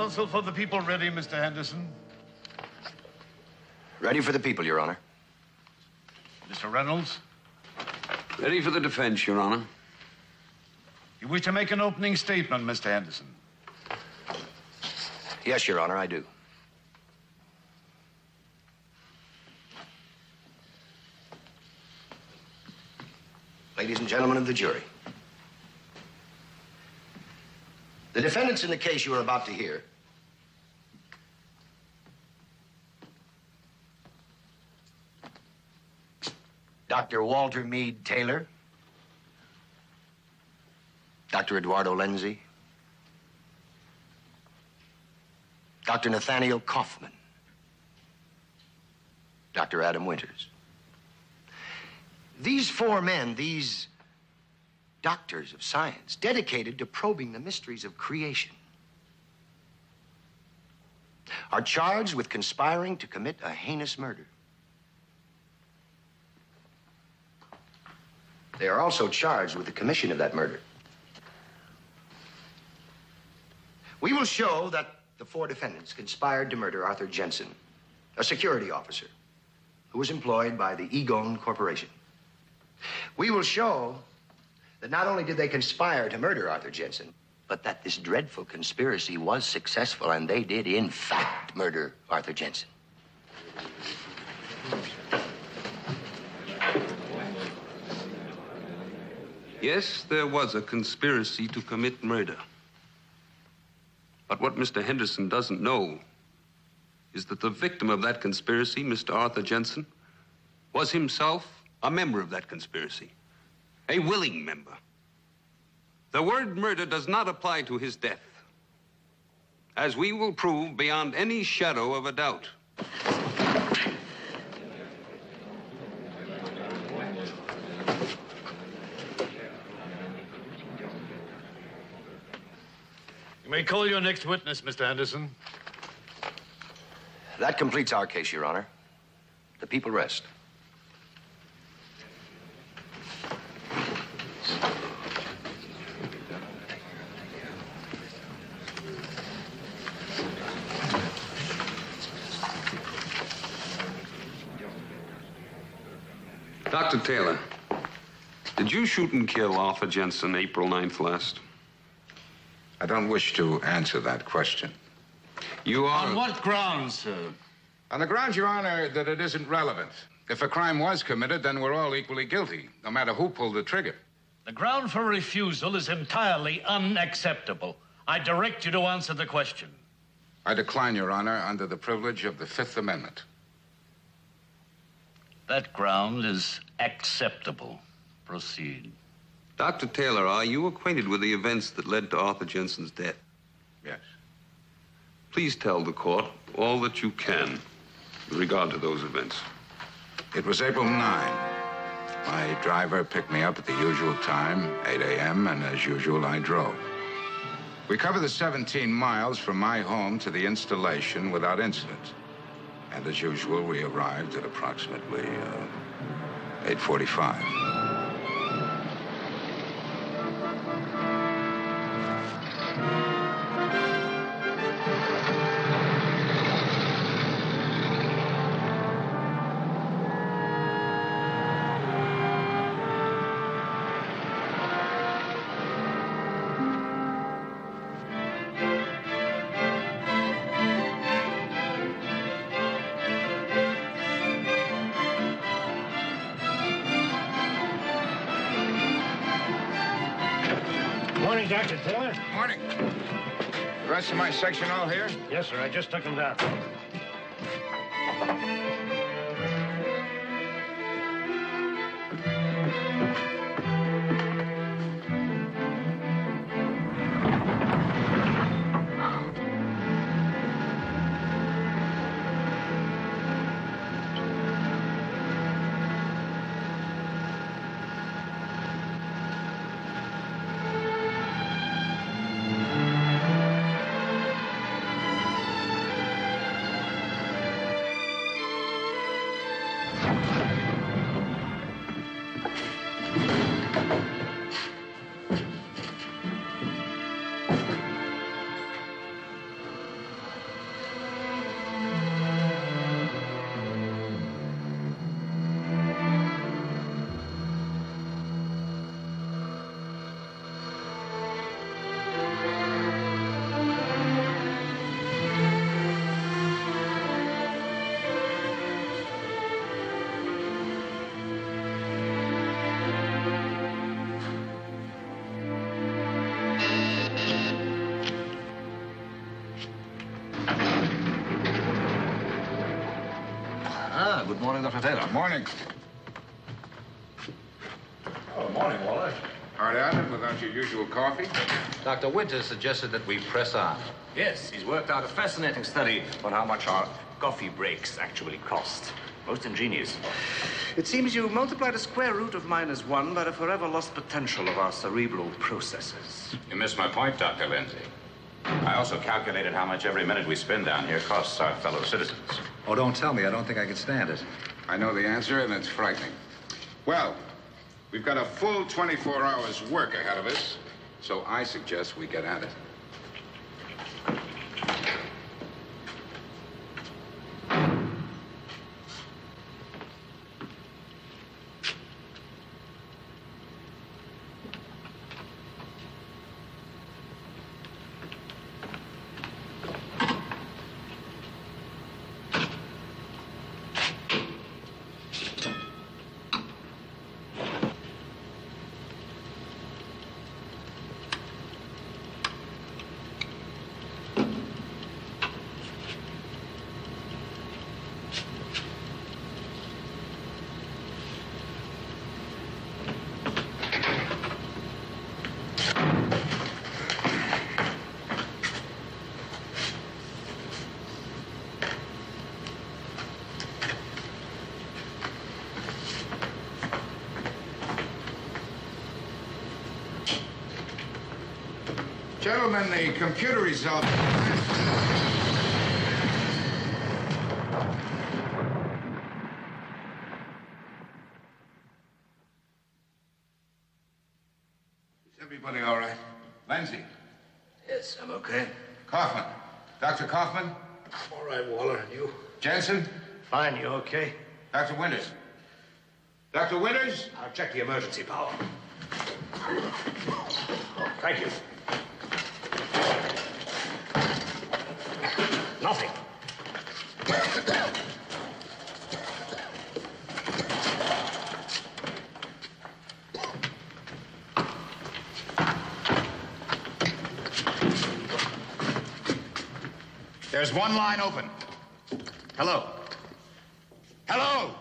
Counsel for the people ready, Mr. Henderson? Ready for the people, Your Honor. Mr. Reynolds? Ready for the defense, Your Honor. You wish to make an opening statement, Mr. Henderson? Yes, Your Honor, I do. Ladies and gentlemen of the jury, the defendants in the case you are about to hear Dr. Walter Meade Taylor, Dr. Eduardo Lenzi, Dr. Nathaniel Kaufman, Dr. Adam Winters. These four men, these doctors of science, dedicated to probing the mysteries of creation, are charged with conspiring to commit a heinous murder. They are also charged with the commission of that murder. We will show that the four defendants conspired to murder Arthur Jensen, a security officer who was employed by the Egon Corporation. We will show that not only did they conspire to murder Arthur Jensen, but that this dreadful conspiracy was successful, and they did, in fact, murder Arthur Jensen. Yes, there was a conspiracy to commit murder. But what Mr. Henderson doesn't know is that the victim of that conspiracy, Mr. Arthur Jensen, was himself a member of that conspiracy, a willing member. The word murder does not apply to his death, as we will prove beyond any shadow of a doubt. You may call your next witness, Mr. Henderson. That completes our case, Your Honor. The people rest. Dr. Taylor, did you shoot and kill Arthur Jensen April 9th last? I don't wish to answer that question. You are... On what grounds, sir? On the grounds, Your Honor, that it isn't relevant. If a crime was committed, then we're all equally guilty, no matter who pulled the trigger. The ground for refusal is entirely unacceptable. I direct you to answer the question. I decline, Your Honor, under the privilege of the Fifth Amendment. That ground is acceptable. Proceed. Dr. Taylor, are you acquainted with the events that led to Arthur Jensen's death? Yes. Please tell the court all that you can with regard to those events. It was April 9. My driver picked me up at the usual time, 8 a.m., and as usual, I drove. We covered the 17 miles from my home to the installation without incident. And as usual, we arrived at approximately 8:45. Morning, Dr. Taylor. Morning. The rest of my section all here? Yes, sir. I just took them down. Good morning, Dr. Taylor. Morning. Oh, morning, Waller. Hard at it without your usual coffee? Dr. Winters suggested that we press on. Yes, he's worked out a fascinating study on how much our coffee breaks actually cost. Most ingenious. It seems you multiply the square root of -1 by the forever lost potential of our cerebral processes. You missed my point, Dr. Lindsay. I also calculated how much every minute we spend down here costs our fellow citizens. Oh, don't tell me. I don't think I can stand it. I know the answer, and it's frightening. Well, we've got a full 24 hours work ahead of us, so I suggest we get at it. Gentlemen, the computer result... Is everybody all right? Lindsay? Yes, I'm okay. Kaufman? Dr. Kaufman? I'm all right, Waller. And you? Jensen? Fine. You okay? Dr. Winters? Dr. Winters? I'll check the emergency power. Oh, thank you. Nothing. There's one line open. Hello. Hello!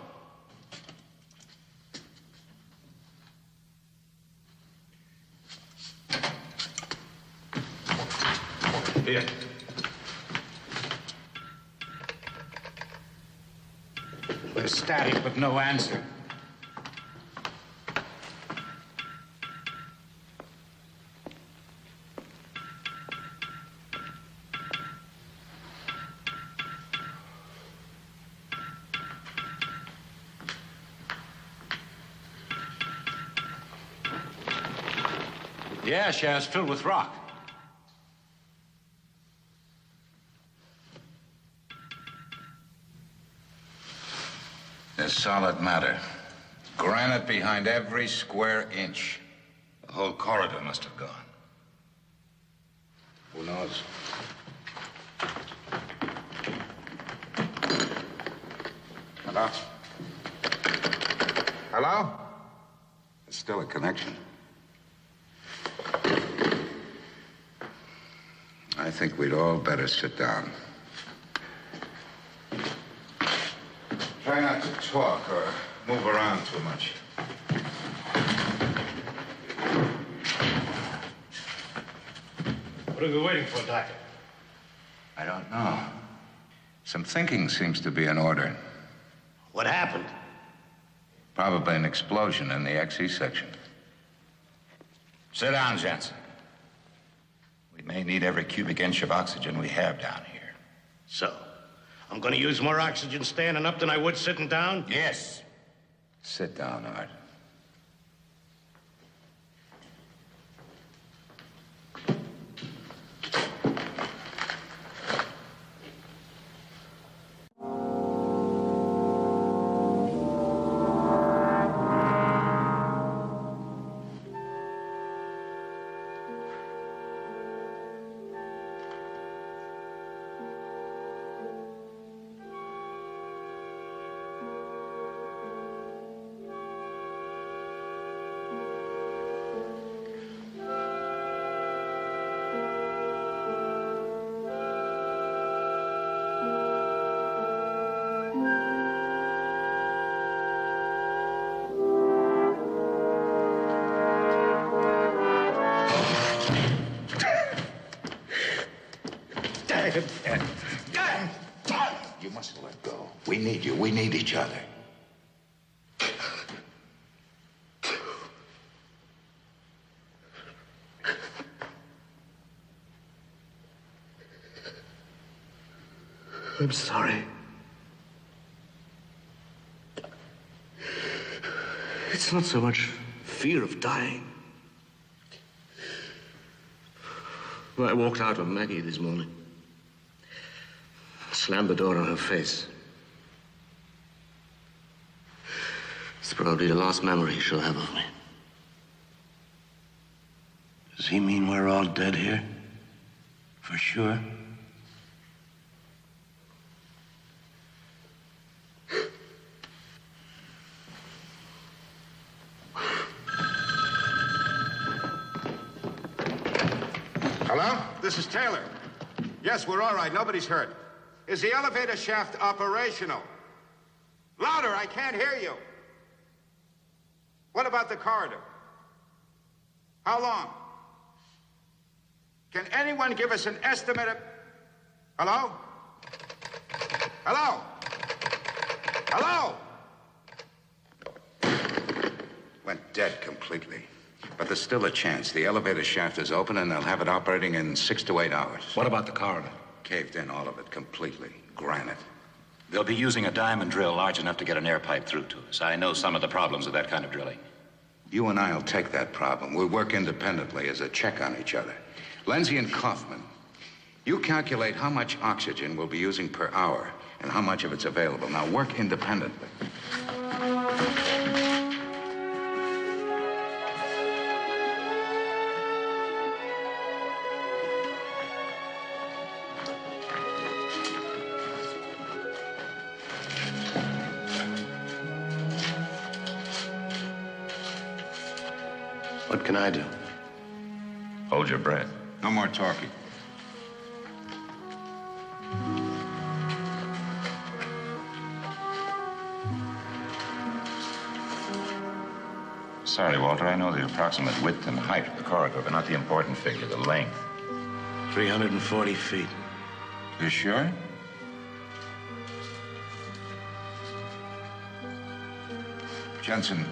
Here. There's static, but no answer. The air shaft's filled with rock. There's solid matter. Granite behind every square inch. The whole corridor must have gone. Who knows? Hello? Hello? There's still a connection. think we'd all better sit down. Try not to talk or move around too much. What are we waiting for, Doctor? I don't know. Some thinking seems to be in order. What happened? Probably an explosion in the XE section. Sit down, Jensen. We may need every cubic inch of oxygen we have down here. So, I'm going to use more oxygen standing up than I would sitting down? Yes. Sit down, Art. You mustn't let go. We need you. We need each other. I'm sorry. It's not so much fear of dying. I walked out on Maggie this morning. Slammed the door on her face. It's probably the last memory she'll have of me. Does he mean we're all dead here? For sure? Hello? This is Taylor. Yes, we're all right. Nobody's hurt. Is the elevator shaft operational? Louder, I can't hear you. What about the corridor? How long? Can anyone give us an estimate of... Hello? Hello? Hello? Went dead completely. But there's still a chance. The elevator shaft is open and they'll have it operating in 6 to 8 hours. What about the corridor? Caved in, all of it, completely. Granite. They'll be using a diamond drill large enough to get an air pipe through to us. I know some of the problems of that kind of drilling. You and I'll take that problem. We'll work independently as a check on each other. Lindsay and Kaufman, you calculate how much oxygen we'll be using per hour and how much of it's available. Now work independently. What can I do? Hold your breath. No more talking. Sorry, Walter, I know the approximate width and height of the corridor, but not the important figure, the length. 340 feet. You sure? Jensen,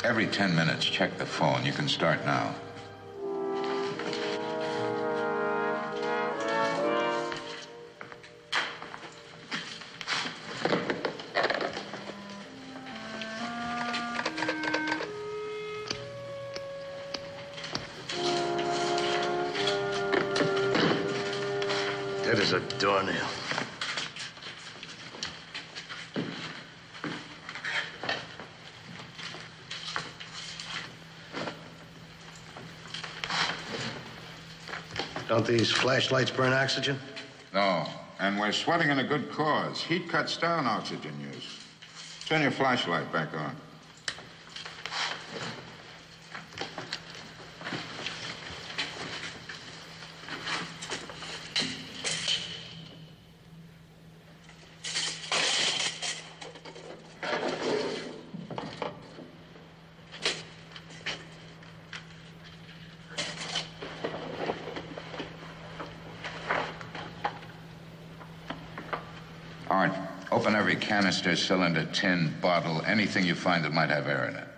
every 10 minutes, check the phone. You can start now. That is a doornail. Don't these flashlights burn oxygen? No, and we're sweating in a good cause. Heat cuts down oxygen use. Turn your flashlight back on. Art, open every canister, cylinder, tin, bottle, anything you find that might have air in it.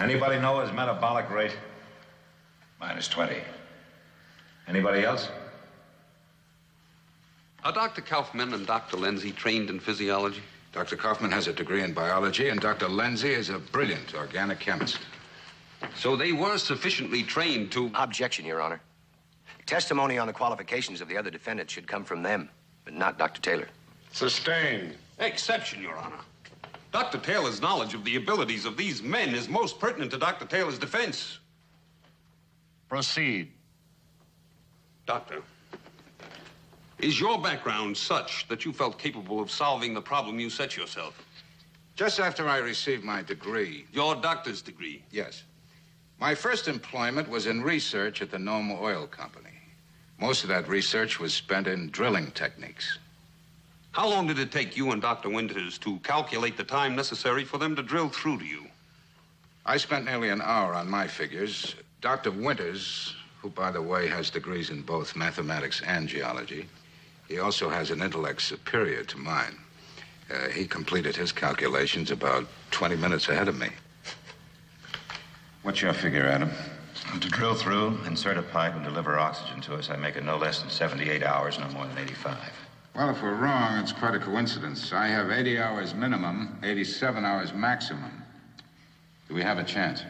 Anybody know his metabolic rate? Minus 20. Anybody else? Are Dr. Kaufman and Dr. Lindsay trained in physiology? Dr. Kaufman has a degree in biology, and Dr. Lindsay is a brilliant organic chemist. So they were sufficiently trained to... Objection, Your Honor. Testimony on the qualifications of the other defendants should come from them, but not Dr. Taylor. Sustained. Exception, Your Honor. Dr. Taylor's knowledge of the abilities of these men is most pertinent to Dr. Taylor's defense. Proceed. Doctor, is your background such that you felt capable of solving the problem you set yourself? Just after I received my degree... Your doctor's degree? Yes. My first employment was in research at the Nome Oil Company. Most of that research was spent in drilling techniques. How long did it take you and Dr. Winters to calculate the time necessary for them to drill through to you? I spent nearly an hour on my figures. Dr. Winters, who, by the way, has degrees in both mathematics and geology, he also has an intellect superior to mine. He completed his calculations about 20 minutes ahead of me. What's your figure, Adam? To drill through, insert a pipe, and deliver oxygen to us, I make it no less than 78 hours, no more than 85. Well, if we're wrong, it's quite a coincidence. I have 80 hours minimum, 87 hours maximum. Do we have a chance?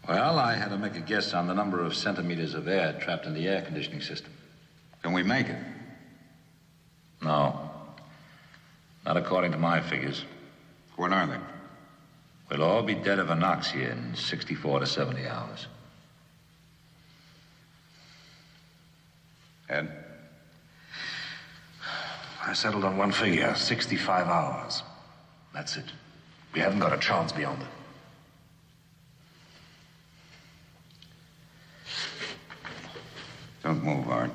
Well, I had to make a guess on the number of centimeters of air trapped in the air conditioning system. Can we make it? No. Not according to my figures. What are they? We'll all be dead of anoxia in 64 to 70 hours. Ed? I settled on one figure, 65 hours. That's it. We haven't got a chance beyond it. Don't move, Art.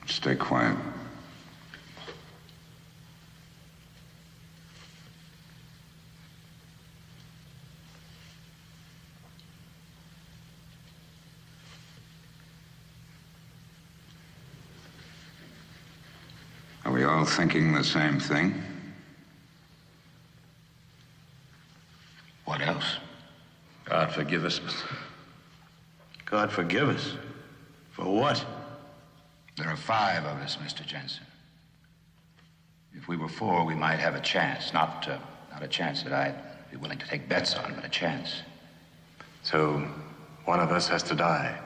Stay quiet. Are we all thinking the same thing? What else? God forgive us. God forgive us. For what? There are 5 of us, Mr. Jensen. If we were 4, we might have a chance. Not a chance that I'd be willing to take bets on, but a chance. So, one of us has to die.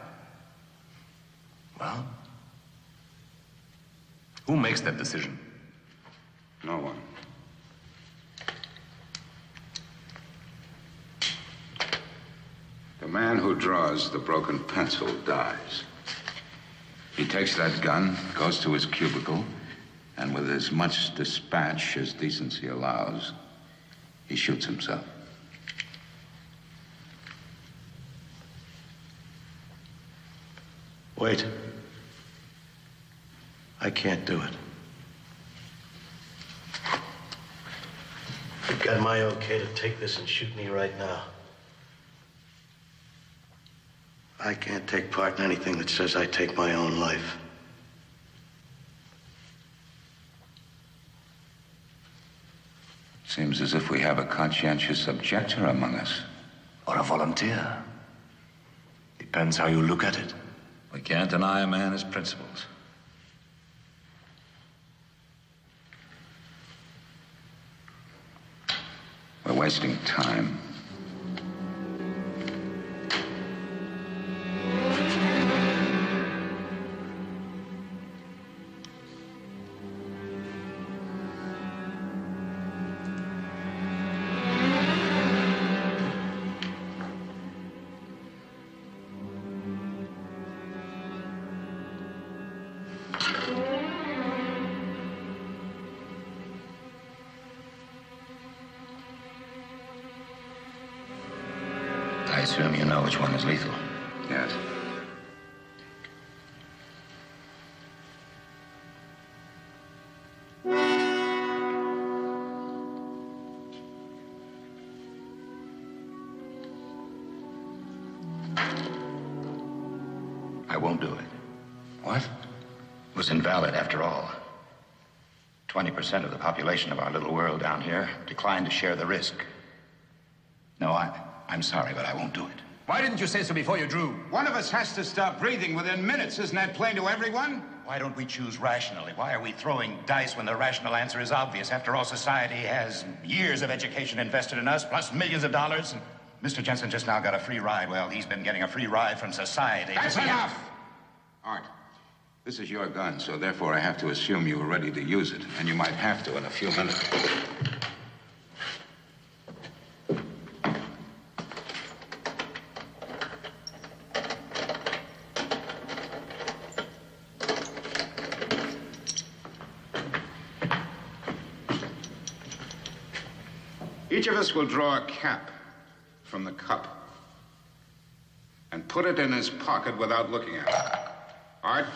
Well, who makes that decision? No one. The man who draws the broken pencil dies. He takes that gun, goes to his cubicle, and with as much dispatch as decency allows, he shoots himself. Wait. I can't do it. You've got my okay to take this and shoot me right now. I can't take part in anything that says I take my own life. Seems as if we have a conscientious objector among us. Or a volunteer. Depends how you look at it. We can't deny a man his principles. We're wasting time. I assume you know which one is lethal. Yes. I won't do it. What? It was invalid after all. 20% of the population of our little world down here declined to share the risk. No, I'm sorry, but I won't do it. Why didn't you say so before you drew? One of us has to stop breathing within minutes. Isn't that plain to everyone? Why don't we choose rationally? Why are we throwing dice when the rational answer is obvious? After all, society has years of education invested in us, plus millions of dollars. And Mr. Jensen just now got a free ride. Well, he's been getting a free ride from society. That's enough! Art, this is your gun, so therefore I have to assume you were ready to use it. And you might have to in a few minutes. Each of us will draw a cap from the cup and put it in his pocket without looking at it. Art?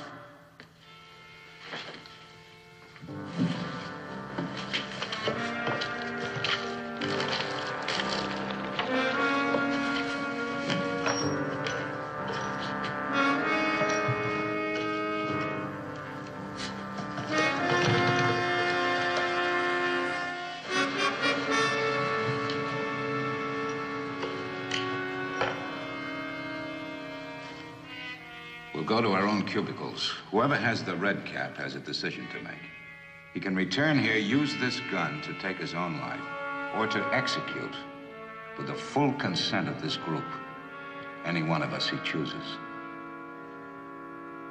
We'll go to our own cubicles. Whoever has the red cap has a decision to make. He can return here, use this gun to take his own life, or to execute with the full consent of this group any one of us he chooses.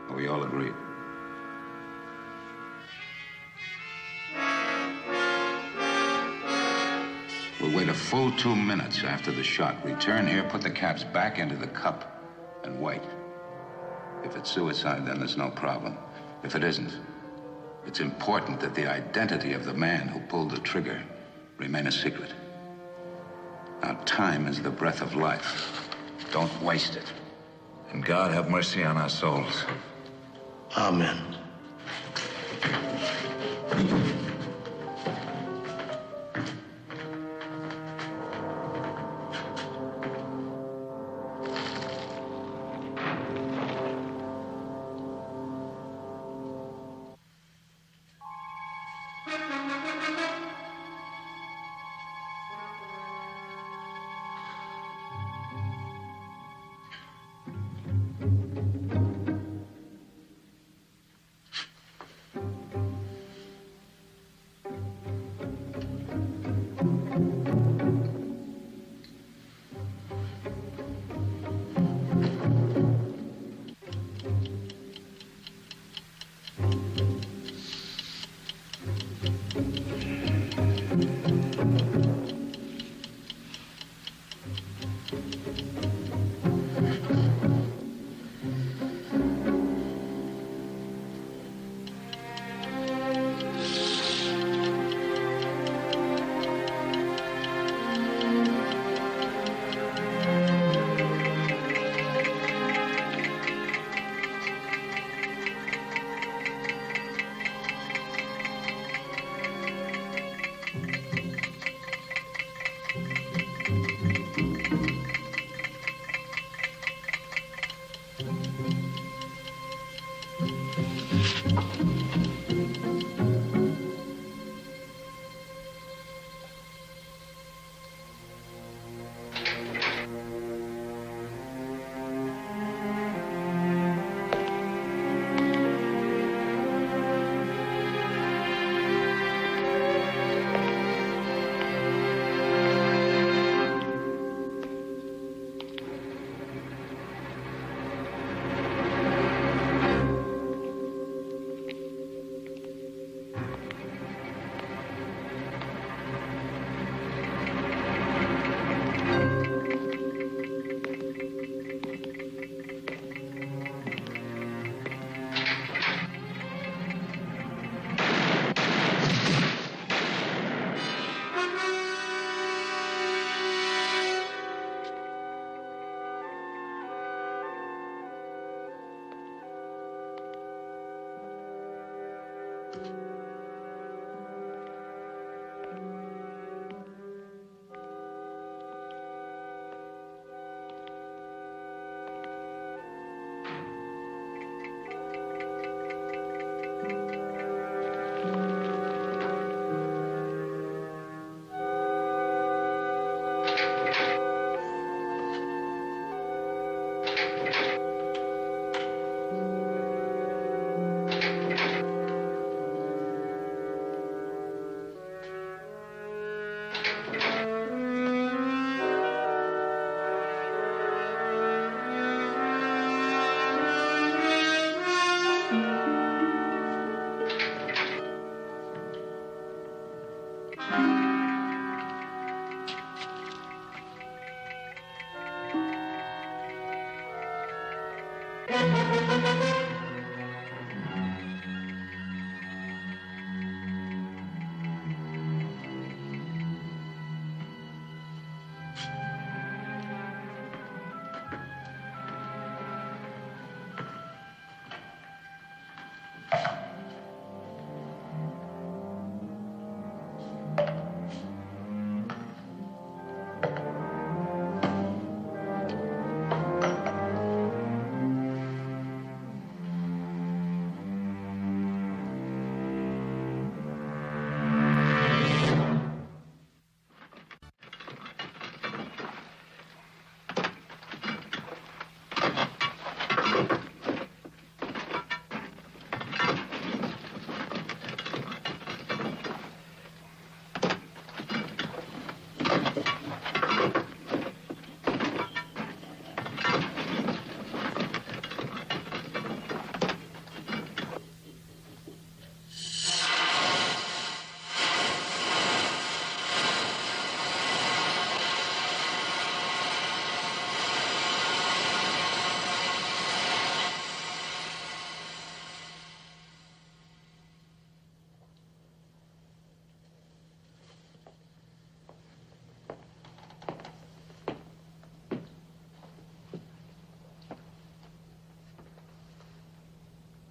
Are we all agreed? We'll wait a full 2 minutes after the shot. Return here, put the caps back into the cup, and wait. If it's suicide, then there's no problem. If it isn't, it's important that the identity of the man who pulled the trigger remain a secret. Now, time is the breath of life. Don't waste it. And God have mercy on our souls. Amen.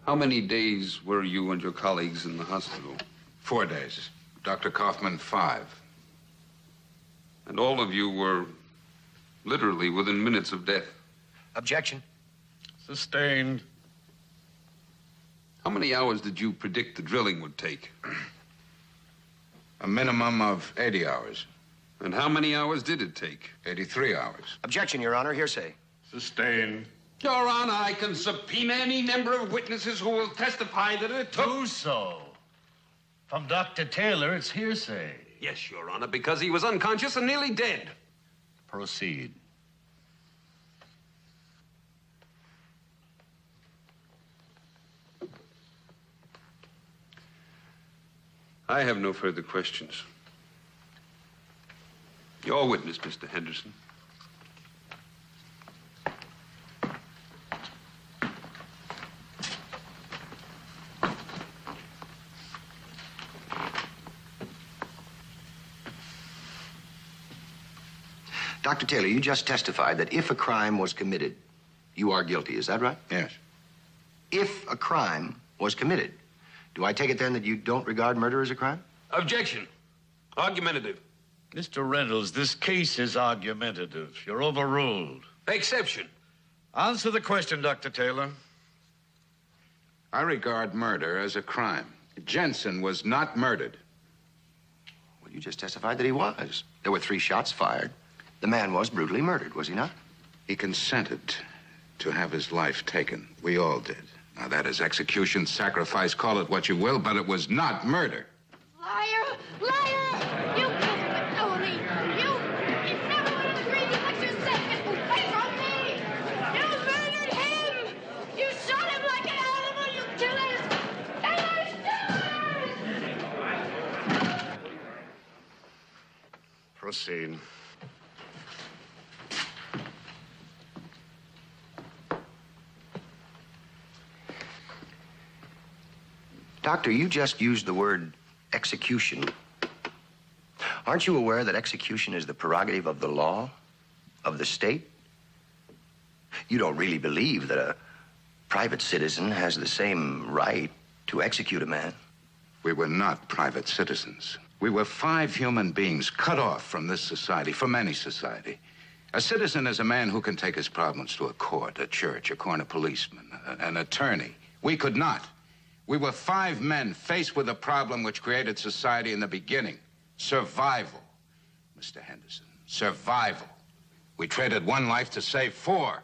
How many days were you and your colleagues in the hospital? 4 days. Dr. Kaufman, 5. And all of you were literally within minutes of death. Objection. Sustained. How many hours did you predict the drilling would take? A minimum of 80 hours. And how many hours did it take? 83 hours. Objection, Your Honor. Hearsay. Sustained. Your Honor, I can subpoena any number of witnesses who will testify that it took... Do so. From Dr. Taylor, it's hearsay. Yes, Your Honor, because he was unconscious and nearly dead. Proceed. I have no further questions. Your witness, Mr. Henderson. Dr. Taylor, you just testified that if a crime was committed, you are guilty. Is that right? Yes. If a crime was committed, do I take it then that you don't regard murder as a crime? Objection. Argumentative. Mr. Reynolds, this case is argumentative. You're overruled. Exception. Answer the question, Dr. Taylor. I regard murder as a crime. Jensen was not murdered. Well, you just testified that he was. There were 3 shots fired. The man was brutally murdered, was he not? He consented to have his life taken. We all did. Now, that is execution, sacrifice, call it what you will, but it was not murder. Liar! Liar! You killed McNally! You never would have agreed to let yourself get away from me! You murdered him! You shot him like an animal, you killers! Killers! Proceed. Doctor, you just used the word execution. Aren't you aware that execution is the prerogative of the law, of the state? You don't really believe that a private citizen has the same right to execute a man We were not private citizens. We were 5 human beings cut off from this society, from any society. A citizen is a man who can take his problems to a court, a church, a corner policeman, an attorney. We could not. We were 5 men faced with a problem which created society in the beginning. Survival, Mr. Henderson. Survival. We traded 1 life to save 4.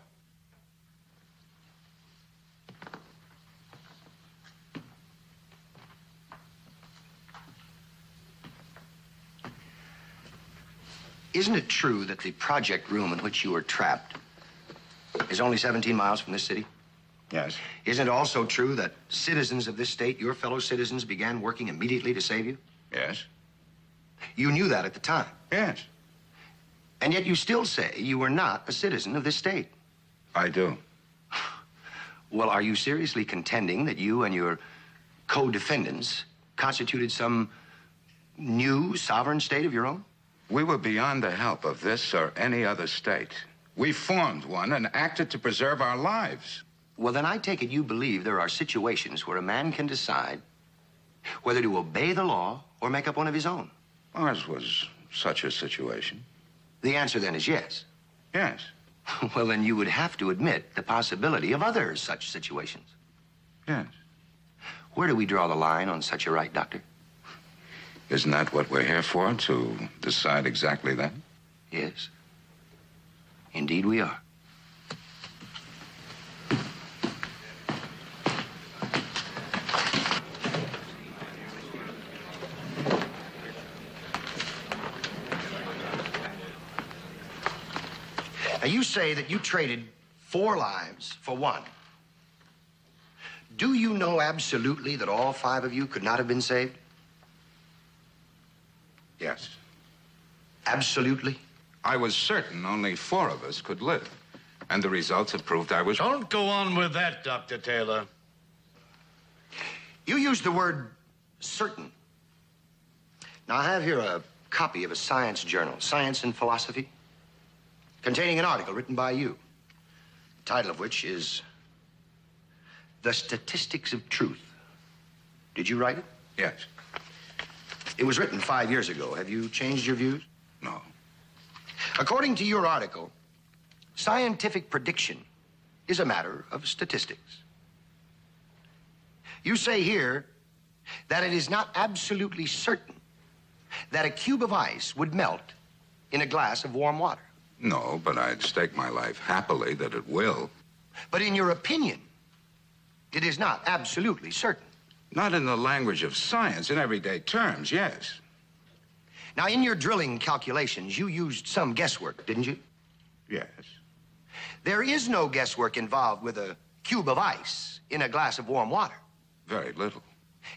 Isn't it true that the project room in which you were trapped is only 17 miles from this city? Yes. Isn't it also true that citizens of this state, your fellow citizens, began working immediately to save you? Yes. You knew that at the time. Yes. And yet you still say you were not a citizen of this state. I do. Well, are you seriously contending that you and your co-defendants constituted some new sovereign state of your own? We were beyond the help of this or any other state. We formed one and acted to preserve our lives. Well, then I take it you believe there are situations where a man can decide whether to obey the law or make up one of his own. Ours was such a situation. The answer then is yes. Yes. Well, then you would have to admit the possibility of other such situations. Yes. Where do we draw the line on such a right, Doctor? Isn't that what we're here for, to decide exactly that? Yes. Indeed we are. Now, you say that you traded 4 lives for 1. Do you know absolutely that all 5 of you could not have been saved? Yes. Absolutely? I was certain only 4 of us could live. And the results have proved I was... Don't go on with that, Dr. Taylor. You used the word certain. Now, I have here a copy of a science journal, Science and Philosophy, containing an article written by you, the title of which is The Statistics of Truth. Did you write it? Yes. It was written 5 years ago. Have you changed your views? No. According to your article, scientific prediction is a matter of statistics. You say here that it is not absolutely certain that a cube of ice would melt in a glass of warm water. No, but I'd stake my life happily that it will. But in your opinion, it is not absolutely certain. Not in the language of science, in everyday terms, yes. Now, in your drilling calculations, you used some guesswork, didn't you? Yes. There is no guesswork involved with a cube of ice in a glass of warm water. Very little.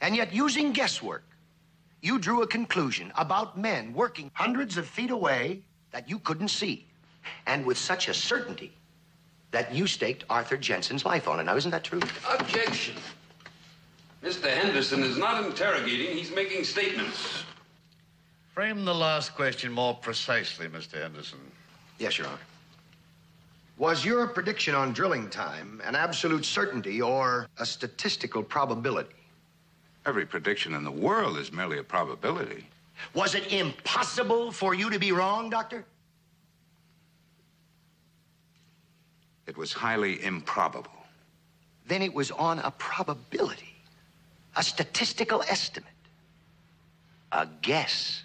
And yet, using guesswork, you drew a conclusion about men working hundreds of feet away that you couldn't see, and with such a certainty that you staked Arthur Jensen's life on it. Now, isn't that true? Objection. Mr. Henderson is not interrogating, he's making statements. Frame the last question more precisely, Mr. Henderson. Yes, Your Honor. Was your prediction on drilling time an absolute certainty or a statistical probability? Every prediction in the world is merely a probability. Was it impossible for you to be wrong, Doctor? It was highly improbable. Then it was on a probability, a statistical estimate, a guess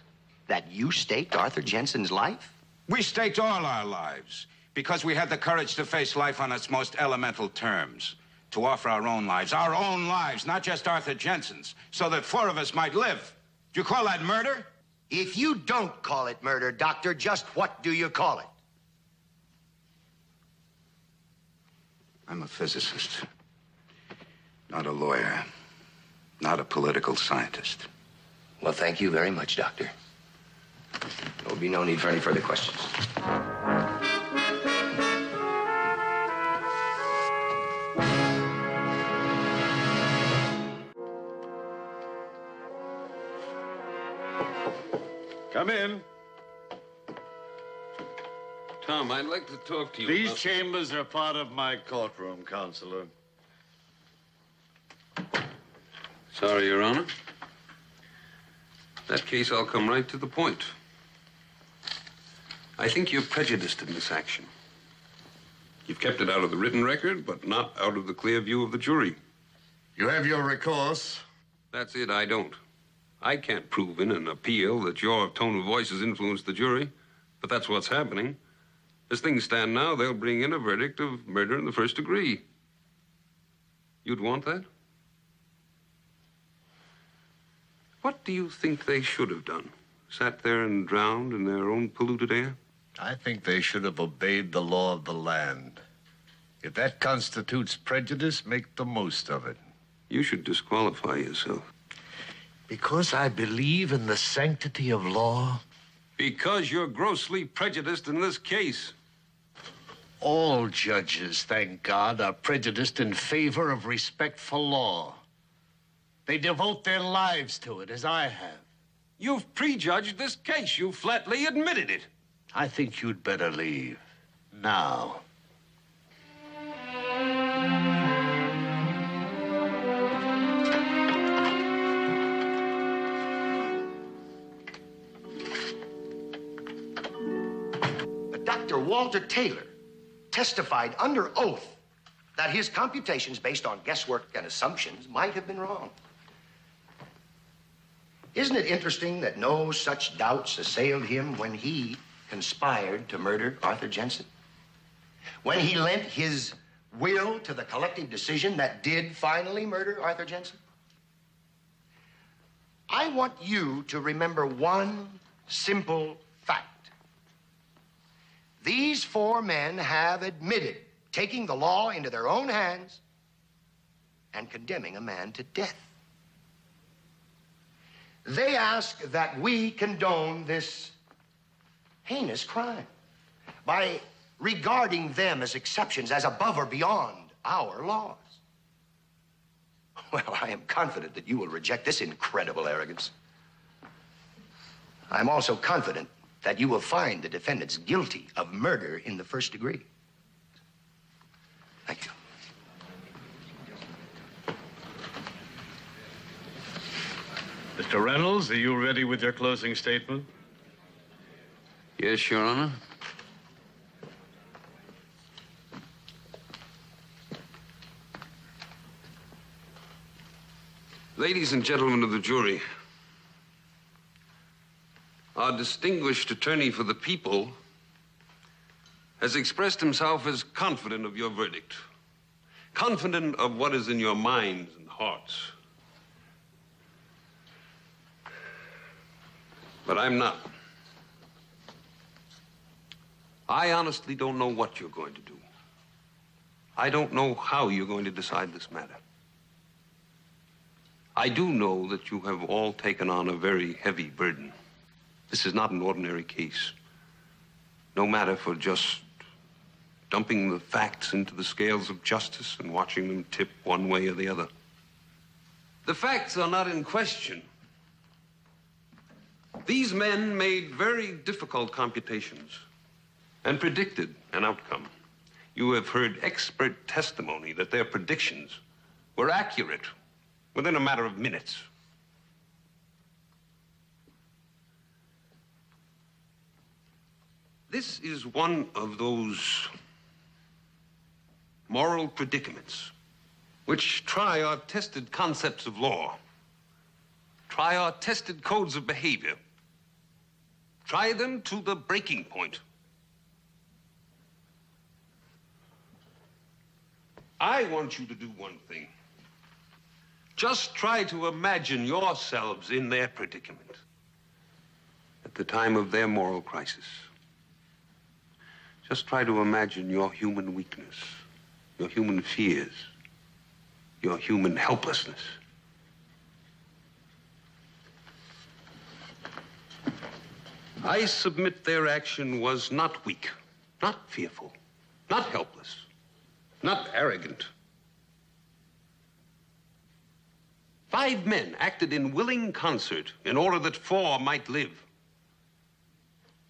that you staked Arthur Jensen's life? We staked all our lives because we had the courage to face life on its most elemental terms, to offer our own lives, not just Arthur Jensen's, so that 4 of us might live. Do you call that murder? If you don't call it murder, Doctor, just what do you call it? I'm a physicist, not a lawyer, not a political scientist. Well, thank you very much, Doctor. There will be no need for any further questions. Come in. Tom, I'd like to talk to you These about... chambers are part of my courtroom, Counselor. Sorry, Your Honor. In that case, I'll come right to the point. I think you're prejudiced in this action. You've kept it out of the written record, but not out of the clear view of the jury. You have your recourse. That's it, I don't. I can't prove in an appeal that your tone of voice has influenced the jury, but that's what's happening. As things stand now, they'll bring in a verdict of murder in the first degree. You'd want that? What do you think they should have done? Sat there and drowned in their own polluted air? I think they should have obeyed the law of the land. If that constitutes prejudice, make the most of it. You should disqualify yourself. Because I believe in the sanctity of law? Because you're grossly prejudiced in this case. All judges, thank God, are prejudiced in favor of respect for law. They devote their lives to it, as I have. You've prejudged this case. You flatly admitted it. I think you'd better leave. Now. Dr. Walter Taylor testified under oath that his computations based on guesswork and assumptions might have been wrong. Isn't it interesting that no such doubts assailed him when he conspired to murder Arthur Jensen? When he lent his will to the collective decision that did finally murder Arthur Jensen? I want you to remember one simple fact. These four men have admitted taking the law into their own hands and condemning a man to death. They ask that we condone this heinous crime by regarding them as exceptions, as above or beyond our laws. Well, I am confident that you will reject this incredible arrogance. I'm also confident that you will find the defendants guilty of murder in the first degree. Thank you. Mr. Reynolds, are you ready with your closing statement? Yes, Your Honor. Ladies and gentlemen of the jury, our distinguished attorney for the people has expressed himself as confident of your verdict, confident of what is in your minds and hearts. But I'm not. I honestly don't know what you're going to do. I don't know how you're going to decide this matter. I do know that you have all taken on a very heavy burden. This is not an ordinary case. No matter for just dumping the facts into the scales of justice and watching them tip one way or the other. The facts are not in question. These men made very difficult computations and predicted an outcome. You have heard expert testimony that their predictions were accurate within a matter of minutes. This is one of those moral predicaments which try our tested concepts of law, try our tested codes of behavior, try them to the breaking point. I want you to do one thing. Just try to imagine yourselves in their predicament at the time of their moral crisis. Just try to imagine your human weakness, your human fears, your human helplessness. I submit their action was not weak, not fearful, not helpless, not arrogant. 5 men acted in willing concert in order that 4 might live.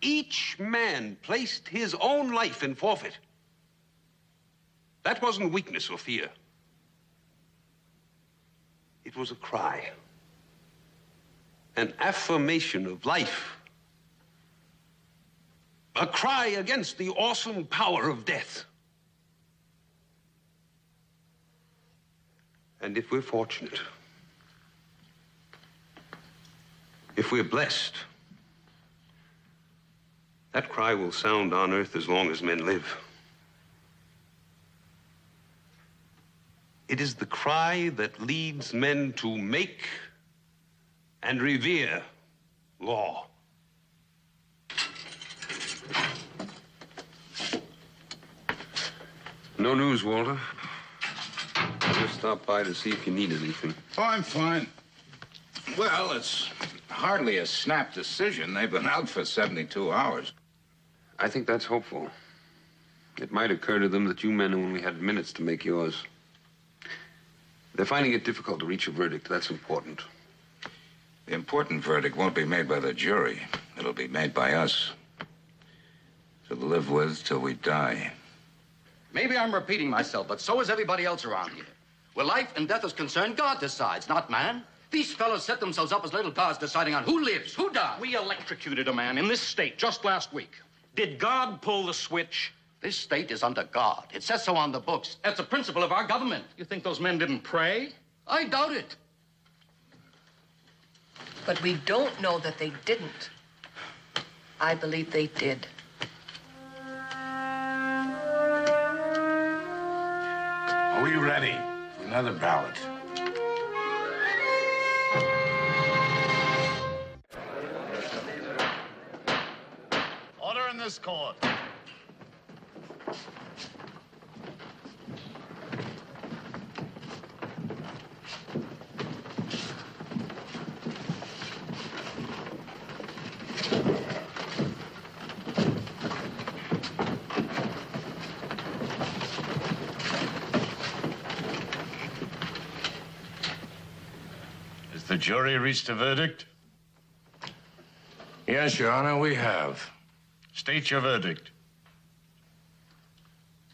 Each man placed his own life in forfeit. That wasn't weakness or fear. It was a cry. an affirmation of life, a cry against the awesome power of death. And if we're fortunate, if we're blessed, that cry will sound on earth as long as men live. It is the cry that leads men to make and revere law. No news, Walter. I just stopped by to see if you needed anything. Oh, I'm fine. Well, it's hardly a snap decision. They've been out for 72 hours. I think that's hopeful. It might occur to them that you men only had minutes to make yours. They're finding it difficult to reach a verdict. That's important. The important verdict won't be made by the jury. It'll be made by us. To live with till we die. Maybe I'm repeating myself, but so is everybody else around here. Where life and death is concerned, God decides, not man. These fellows set themselves up as little gods deciding on who lives, who dies. We electrocuted a man in this state just last week. Did God pull the switch? This state is under God. It says so on the books. That's a principle of our government. You think those men didn't pray? I doubt it. But we don't know that they didn't. I believe they did. Are we ready for another ballot? Order in this court. The jury reached a verdict? Yes, Your Honor, we have. State your verdict.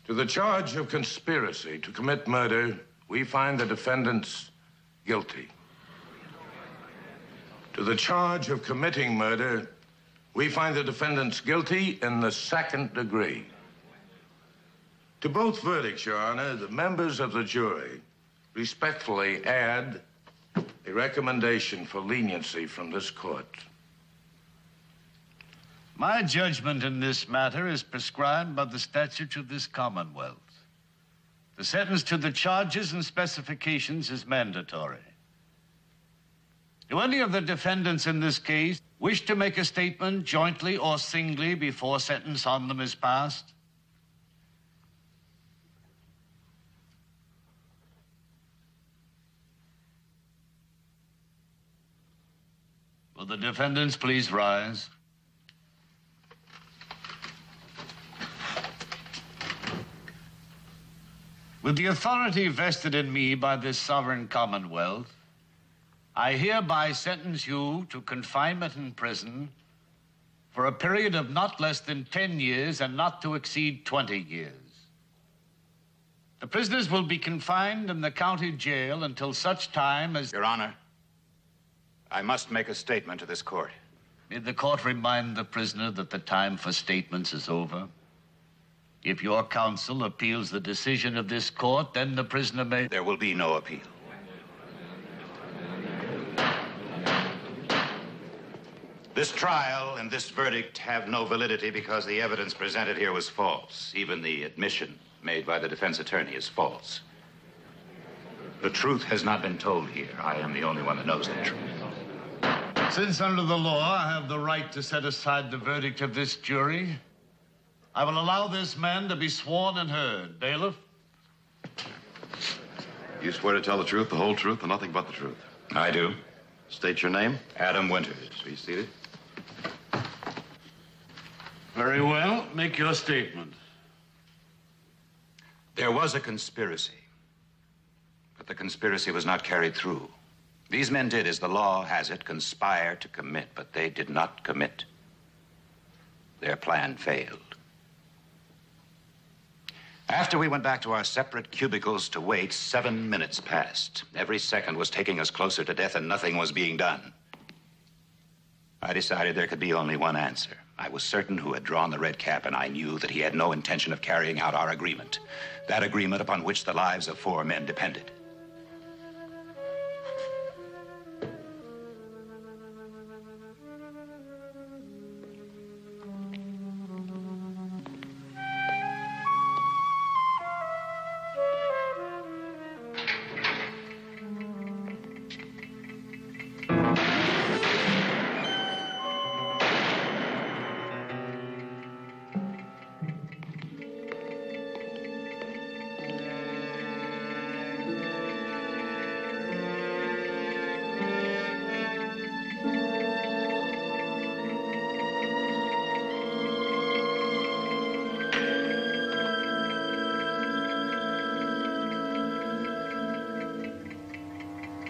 To the charge of conspiracy to commit murder, we find the defendants guilty. To the charge of committing murder, we find the defendants guilty in the second degree. To both verdicts, Your Honor, the members of the jury respectfully add a recommendation for leniency from this court. My judgment in this matter is prescribed by the statutes of this Commonwealth. The sentence to the charges and specifications is mandatory. Do any of the defendants in this case wish to make a statement jointly or singly before sentence on them is passed? Will the defendants please rise? With the authority vested in me by this sovereign Commonwealth, I hereby sentence you to confinement in prison for a period of not less than 10 years and not to exceed 20 years. The prisoners will be confined in the county jail until such time as... Your Honor, I must make a statement to this court. May the court remind the prisoner that the time for statements is over. If your counsel appeals the decision of this court, then the prisoner may... There will be no appeal. This trial and this verdict have no validity because the evidence presented here was false. Even the admission made by the defense attorney is false. The truth has not been told here. I am the only one that knows the truth. Since under the law I have the right to set aside the verdict of this jury, I will allow this man to be sworn and heard. Bailiff? You swear to tell the truth, the whole truth, and nothing but the truth? I do. State your name. Adam Winters. Be seated. Very well. Make your statement. There was a conspiracy, but the conspiracy was not carried through. These men did, as the law has it, conspire to commit, but they did not commit. Their plan failed. After we went back to our separate cubicles to wait, 7 minutes passed. Every second was taking us closer to death, and nothing was being done. I decided there could be only one answer. I was certain who had drawn the red cap, and I knew that he had no intention of carrying out our agreement. That agreement upon which the lives of 4 men depended.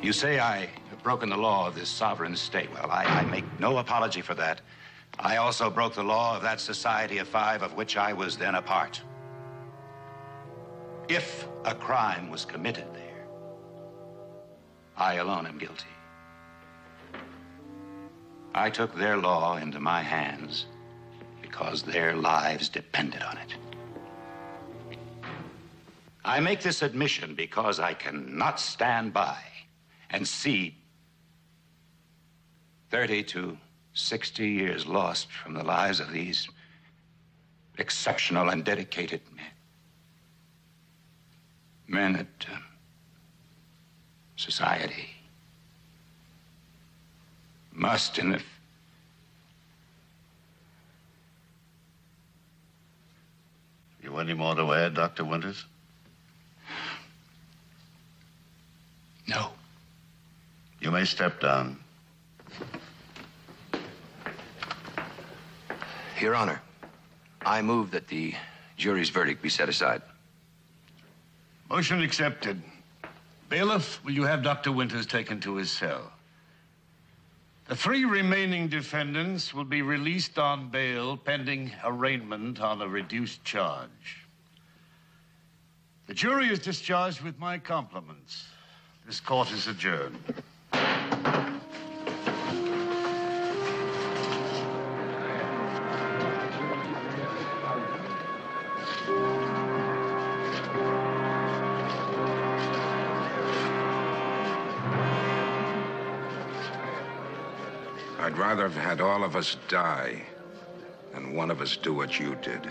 You say I have broken the law of this sovereign state. Well, I make no apology for that. I also broke the law of that society of 5 of which I was then a part. If a crime was committed there, I alone am guilty. I took their law into my hands because their lives depended on it. I make this admission because I cannot stand by and see 30 to 60 years lost from the lives of these exceptional and dedicated men. Men that society must, in the... You any more to add, Dr. Winters? No. You may step down. Your Honor, I move that the jury's verdict be set aside. Motion accepted. Bailiff, will you have Dr. Winters taken to his cell? The 3 remaining defendants will be released on bail pending arraignment on a reduced charge. The jury is discharged with my compliments. This court is adjourned. I'd rather have had all of us die than one of us do what you did.